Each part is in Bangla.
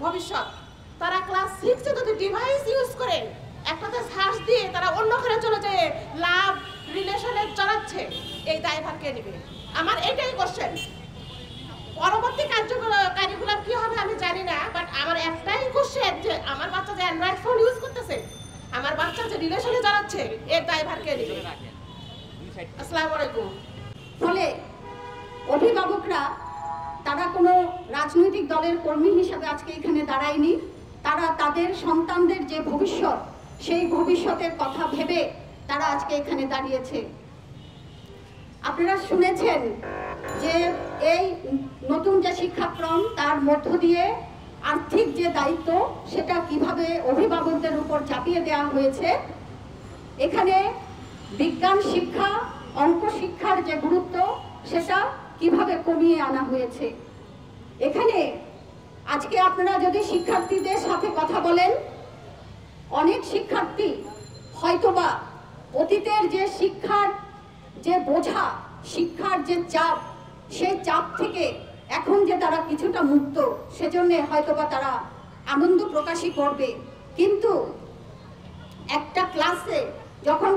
ভবিষ্যৎ। তারা ক্লাস 6 এ যদি ডিভাইস ইউজ করে একটাতে সার্চ দিয়ে তারা অন্য ঘরে চলে যায় লাভ রিলেশনে চলাচ্ছে, এই দায়ভার কে নেবে? আমার এটাই কোশ্চেন। পরবর্তী কারিকুলাম কি হবে আমি জানি না, বাট আমার একটাই কোশ্চেন যে আমার বাচ্চা যে অ্যান্ড্রয়েড ফোন ইউজ করতেছে, আমার বাচ্চা যে রিলেশনে চলাচ্ছে, এর দায়ভার কে নেবে? আসসালামু আলাইকুম। ফলে অভিভাবকরা তারা কোনো রাজনৈতিক দলের কর্মী হিসাবে আজকে এখানে দাঁড়ায়নি, তারা তাদের সন্তানদের যে ভবিষ্যৎ, সেই ভবিষ্যতের কথা ভেবে তারা আজকে এখানে দাঁড়িয়েছে। আপনারা শুনেছেন যে এই নতুন যে শিক্ষাক্রম তার মধ্য দিয়ে আর্থিক যে দায়িত্ব সেটা কিভাবে অভিভাবকদের উপর চাপিয়ে দেওয়া হয়েছে। এখানে বিজ্ঞান শিক্ষা, অঙ্ক শিক্ষার যে গুরুত্ব সেটা কিভাবে কমিয়ে আনা হয়েছে। এখানে আজকে আপনারা যদি শিক্ষার্থীদের সাথে কথা বলেন, অনেক শিক্ষার্থী হয়তোবা অতীতের যে শিক্ষার যে বোঝা, শিক্ষার যে চাপ, সেই চাপ থেকে এখন যে তারা কিছুটা মুক্ত, সেজন্য হয়তোবা তারা আনন্দ প্রকাশই করবে। কিন্তু একটা ক্লাসে যখন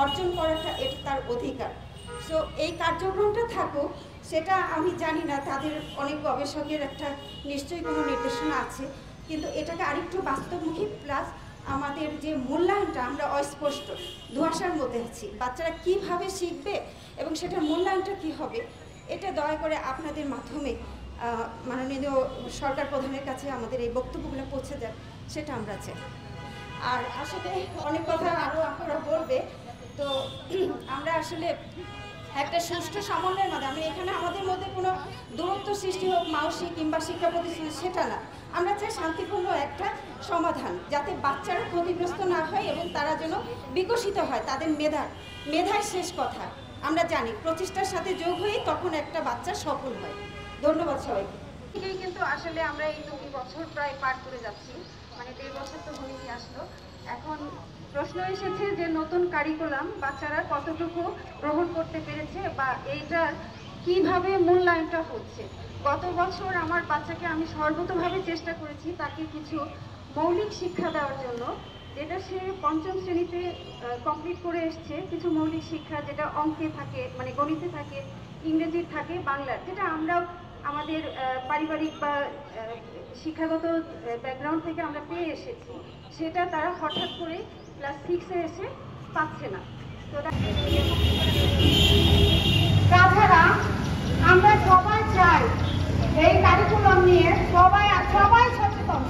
অর্জন করাটা এটা তার অধিকার। সো এই কার্যক্রমটা থাকুক, সেটা আমি জানি না, তাদের অনেক গবেষকের একটা নিশ্চয়ই কোনো নির্দেশনা আছে, কিন্তু এটাকে আরেকটু বাস্তবমুখী, প্লাস আমাদের যে মূল্যায়নটা আমরা অস্পষ্ট ধোঁয়াশার মধ্যে আছি, বাচ্চারা কিভাবে শিখবে এবং সেটার মূল্যায়নটা কি হবে, এটা দয়া করে আপনাদের মাধ্যমে মাননীয় সরকার প্রধানের কাছে আমাদের এই বক্তব্যগুলো পৌঁছে যান, সেটা আমরা চাই। আর আসলে অনেক কথা আরও আপনারা বলবে, তো আমরা আসলে একটা সুষ্ঠু সমন্বয়ের মাধ্যমে, আমি এখানে আমাদের মধ্যে কোনো দূরত্ব সৃষ্টি হোক মানসিক কিংবা শিক্ষা প্রতিষ্ঠান, সেটা না, আমরা চাই শান্তিপূর্ণ একটা সমাধান, যাতে বাচ্চারা ক্ষতিগ্রস্ত না হয় এবং তারা যেন বিকশিত হয়, তাদের মেধায় শেষ কথা। আমরা জানি প্রচেষ্টার সাথে যোগ হয়ে তখন একটা বাচ্চা সফল হয়। ধন্যবাদ সবাইকে। কিন্তু আসলে আমরা এই 2 বছর প্রায় পার করে যাচ্ছি, মানে 1.5 বছর তো হয়েই আসলো। এখন প্রশ্ন এসেছে যে নতুন কারিকুলাম বাচ্চারা কতটুকু গ্রহণ করতে পেরেছে বা এইটার কিভাবে মূল্যায়নটা হচ্ছে। গত বছর আমার বাচ্চাকে আমি সর্বতভাবে চেষ্টা করেছি তাকে কিছু মৌলিক শিক্ষা দেওয়ার জন্য, যেটা সে 5ম শ্রেণীতে কমপ্লিট করে এসছে। কিছু মৌলিক শিক্ষা যেটা অঙ্কে থাকে, মানে গণিতে থাকে, ইংরেজির থাকে, বাংলার, যেটা আমরাও আমাদের পারিবারিক বা শিক্ষাগত ব্যাকগ্রাউন্ড থেকে আমরা পেয়ে এসেছি, সেটা তারা হঠাৎ করে ক্লাস 6-এ এসে পাচ্ছে না। তো তাছাড়া আমরা সবাই চাই এই কারিকুলাম নিয়ে সবাই সচেতন,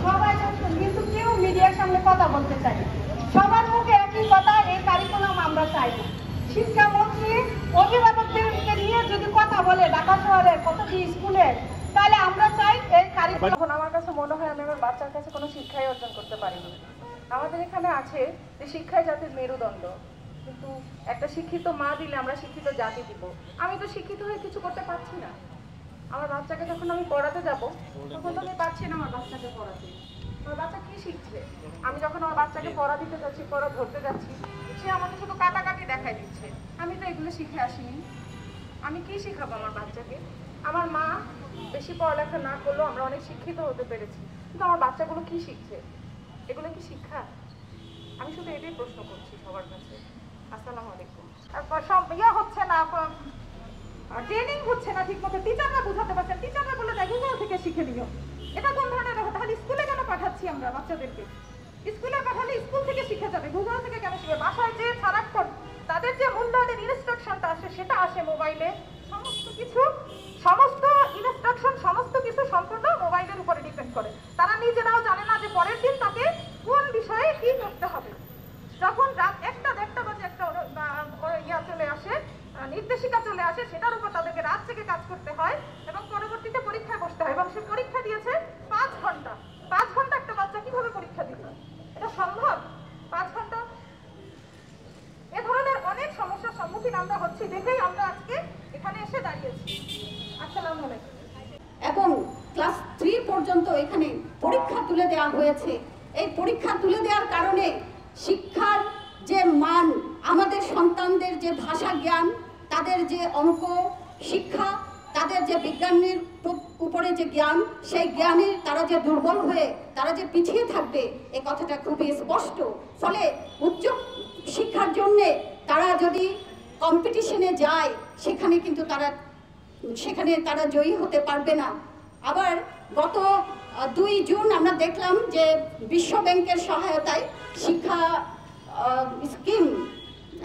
কিন্তু কেউ মিডিয়ার সামনে কথা বলতে চাই। সবার মুখে একই কথা, এই কারিকুলাম আমরা চাই। শিক্ষামন্ত্রী অভিভাবকদেরকে নিয়ে যদি কথা বলে ঢাকা শহরের কতটি স্কুলে, তাহলে আমরা চাই এই কারিকুলাম। এখন আমার কাছে মনে হয় আমি আমার বাচ্চার কাছে কোনো শিক্ষাই অর্জন করতে পারিনি। আমাদের এখানে আছে যে শিক্ষাই জাতির মেরুদণ্ড, কিন্তু একটা শিক্ষিত মা দিলে আমরা শিক্ষিত জাতি দিব। আমি তো শিক্ষিত হয়ে কিছু করতে পারছি না। আমার বাচ্চাকে যখন আমি পড়াতে যাব তখন তো আমি পারছি না আমার বাচ্চাকে পড়াতে। আমার বাচ্চা কি শিখছে? আমি যখন আমার বাচ্চাকে পড়া দিতে যাচ্ছি, পড়া ধরতে যাচ্ছি, সে আমাকে শুধু কাটাকাটি দেখাই দিচ্ছে। আমি তো এগুলো শিখে আসিনি। আমি কি শিখাবো আমার বাচ্চাকে? আমার মা বেশি পড়ালেখা না করলেও আমরা অনেক শিক্ষিত হতে পেরেছি, কিন্তু আমার বাচ্চাগুলো কি শিখছে? এগুলো কি শিক্ষা? আমি শুধু এটাই প্রশ্ন করছি সবার কাছে। আসসালামু আলাইকুম। হচ্ছে না, ট্রেনিং হচ্ছে না ঠিক মতো, টিচাররা বোঝাতে পারছেন, টিচাররা বলে দেয় গুগল থেকে শিখে নিও। এটা কোন ধরনের? তাহলে স্কুলে কেন পাঠাচ্ছি আমরা বাচ্চাদেরকে? স্কুলে পাঠালে স্কুল থেকে শিখে যাবে, গুগল থেকে কেন শিখবে? বাসায় যে সারাক্ষণ তাদের যে মূল্যায়নের ইনস্ট্রাকশনটা আসে সেটা আসে মোবাইলে। সমস্ত ইনস্ট্রাকশন, সমস্ত কিছু সম্পূর্ণ মোবাইলের উপরে ডিপেন্ড করে। তারা নিজেরাও জানে না যে পরের দিন তাকে কোন বিষয়ে কি করতে হবে। যখন রাত 1টা-1:30 বাজে একটা চলে আসে, নির্দেশিকা চলে আসে, সেটার উপর তাদেরকে রাত থেকে কাজ করতে হয় এবং পরবর্তীতে পরীক্ষায় বসতে হয়। এবং সে পরীক্ষা দিয়েছে 5 ঘন্টা। 5 ঘন্টা একটা বাচ্চা কিভাবে পরীক্ষা দিবে? এটা সম্ভব? 5 ঘন্টা? এ ধরনের অনেক সমস্যার সম্মুখীন আমরা হচ্ছি দেখেই আমরা আজকে এখানে এসে দাঁড়িয়েছি। আসসালামু আলাইকুম। এবং ক্লাস 3 পর্যন্ত এখানে পরীক্ষা তুলে দেওয়া হয়েছে। এই পরীক্ষা তুলে দেওয়ার কারণে শিক্ষার যে মান, আমাদের সন্তানদের যে ভাষা জ্ঞান, তাদের যে অঙ্ক শিক্ষা, তাদের যে বিজ্ঞানের উপরে যে জ্ঞান, সেই জ্ঞানে তারা যে দুর্বল হয়ে তারা যে পিছিয়ে থাকবে, এ কথাটা খুবই স্পষ্ট। ফলে উচ্চ শিক্ষার জন্যে তারা যদি কম্পিটিশনে যায়, সেখানে তারা জয়ী হতে পারবে না। আবার গত 2 জুন আমরা দেখলাম যে বিশ্ব ব্যাংকের সহায়তায় শিক্ষা স্কিম,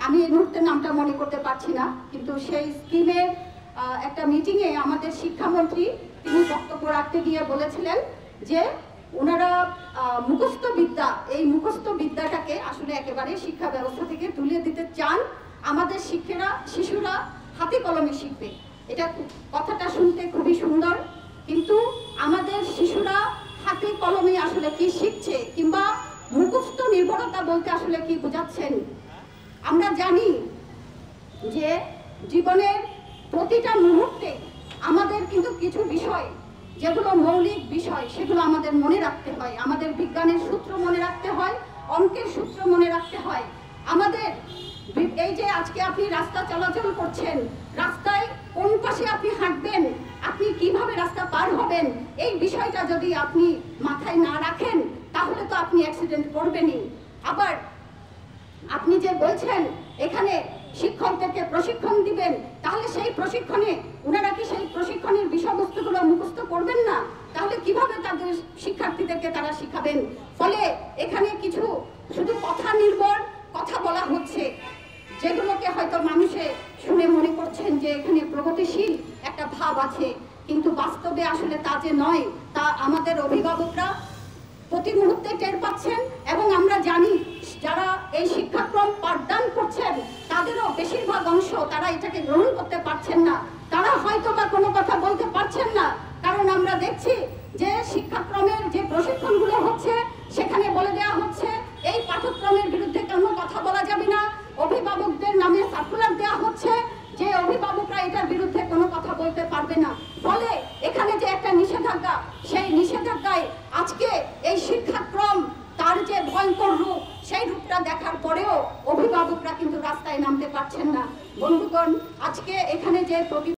আমি এই মুহূর্তে নামটা মনে করতে পারছি না, কিন্তু সেই স্কিমের একটা মিটিংয়ে আমাদের শিক্ষামন্ত্রী তিনি বক্তব্য রাখতে গিয়ে বলেছিলেন যে ওনারা মুখস্থ বিদ্যা, এই মুখস্থ বিদ্যাটাকে আসলে একেবারে শিক্ষা ব্যবস্থা থেকে তুলে দিতে চান। আমাদের শিশুরা হাতে কলমে শিখবে। এটা কথাটা শুনতে খুবই সুন্দর, কিন্তু আমাদের শিশুরা হাতে কলমে আসলে কি শিখছে, কিংবা মুখস্থ নির্ভরতা বলতে আসলে কি বোঝাচ্ছেন? আমরা জানি যে জীবনের প্রতিটা মুহূর্তে আমাদের কিন্তু কিছু বিষয়, যেগুলো মৌলিক বিষয়, সেগুলো আমাদের মনে রাখতে হয়। আমাদের বিজ্ঞানের সূত্র মনে রাখতে হয়, অঙ্কের সূত্র মনে রাখতে হয়। আমাদের এই যে আজকে আপনি রাস্তা চলাচল করছেন, রাস্তায় কোন পাশে আপনি হাঁটবেন, আপনি কিভাবে রাস্তা পার হবেন, এই বিষয়টা যদি আপনি মাথায় না রাখেন তাহলে তো আপনি অ্যাক্সিডেন্ট করবেনই। আবার আপনি যে বলছেন এখানে শিক্ষকদেরকে প্রশিক্ষণ দিবেন, তাহলে সেই প্রশিক্ষণে ওনারা কি সেই প্রশিক্ষণের বিষয়বস্তুগুলো মুখস্থ করবেন না? তাহলে কিভাবে তাদের শিক্ষার্থীদেরকে তারা শিখাবেন? ফলে এখানে কিছু শুধু কথা নির্ভর কথা বলা হচ্ছে, যেগুলোকে হয়তো মানুষে শুনে মনে করছেন যে এখানে প্রগতিশীল একটা ভাব আছে, কিন্তু বাস্তবে আসলে তা যে নয়, তা আমাদের অভিভাবকরা প্রতি মুহূর্তে টের পাচ্ছেন। এবং আমরা জানি যারা এই শিক্ষাক্রম পাঠদান করছেন তাদেরও বেশিরভাগ অংশ তারা এটাকে গ্রহণ করতে পারছেন না। তারা হয়তো বা কোনো কথা বলতে পারছেন না, কারণ আমরা দেখছি যে শিক্ষাক্রমের যে প্রশিক্ষণগুলো হচ্ছে সেখানে বলে দেওয়া হচ্ছে এই পাঠ্যক্রমের বিরুদ্ধে কোনো কথা বলা যাবে না। অভিভাবকদের নামে সার্কুলার দেওয়া হচ্ছে যে অভিভাবকরা এটার বিরুদ্ধে কোনো কথা বলতে পারবে না। ফলে এখানে যে একটা নিষেধাজ্ঞা, সেই নিষেধাজ্ঞায় আজকে এই শিক্ষাক্রম তার যে ভয়ঙ্কর রূপ, সেই রূপটা দেখার পরেও অভিভাবকরা কিন্তু রাস্তায় নামতে পারছেন না। বন্ধুগণ, আজকে এখানে যে